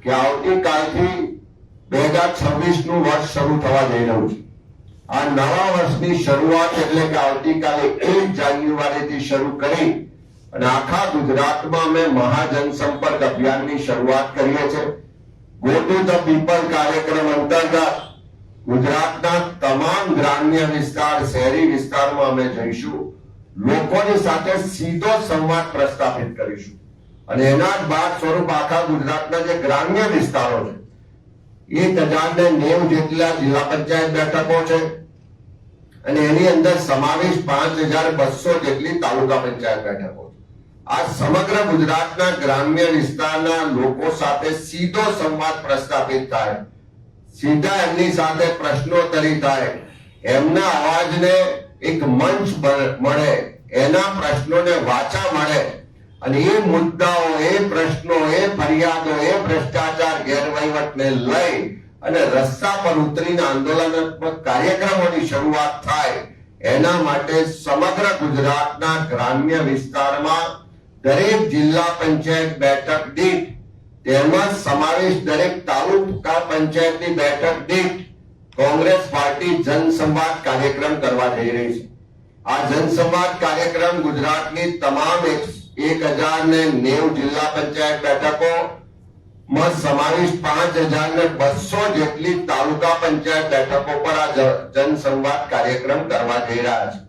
કે આવતીકાલથી 2026 નું વર્ષ શરૂ થવા જઈ રહ્યું છે। આ નવા વર્ષની શરૂઆત એટલે કે આવતીકાલે 1 જાન્યુઆરીથી શરૂ કરી અને આખા ગુજરાતમાં અમે મહાજનસંપર્ક અભિયાનની શરૂઆત કરીએ છીએ। ગો ટુ ધ પીપલ કાર્યક્રમ અંતર્ગત ગુજરાતના તમામ ગ્રામ્ય વિસ્તાર, શહેરી વિસ્તારમાં અમે જઈશું, લોકોની સાથે સીધો સંવાદ પ્રસ્થાપિત કરીશું અને એના જ ભાગ સ્વરૂપ આખા ગુજરાતના જે ગ્રામ્ય વિસ્તારો છે 1090 જેટલા જિલ્લા પંચાયત બેઠકો છે અને એની અંદર સમાવેશ 5200 જેટલી તાલુકા પંચાયત બેઠકો છે। આ સમગ્ર ગુજરાતના ગ્રામ્ય વિસ્તારના લોકો સાથે સીધો સંવાદ પ્રસ્થાપિત થાય, સીધા એમની સાથે પ્રશ્નોત્તરી થાય, એમના અવાજને એક મંચ મળે, એના પ્રશ્નોને વાચા મળે અને એ મુદ્દાઓ, એ પ્રશ્નો, એ ફરિયાદો, એ ભ્રષ્ટાચાર, ગેરવહીવટને લઈ અને રસ્તા પર ઉતરીને આંદોલનાત્મક કાર્યક્રમોની શરૂઆત થાય, એના માટે સમગ્ર ગુજરાતના ગ્રામ્ય વિસ્તારમાં દરેક જિલ્લા પંચાયત બેઠક દીઠ તેમજ સમાવેશ દરેક તાલુકા પંચાયતની બેઠક દીઠ કોંગ્રેસ પાર્ટી જનસંવાદ કાર્યક્રમ કરવા જઈ રહી છે। આ જનસંવાદ કાર્યક્રમ ગુજરાતની તમામ 1090 જિલ્લા પંચાયત બેઠકો માં સમાવેશ 5200 જેટલી તાલુકા પંચાયત બેઠકો પર આ જનસંવાદ કાર્યક્રમ કરવા જઈ રહ્યા છે।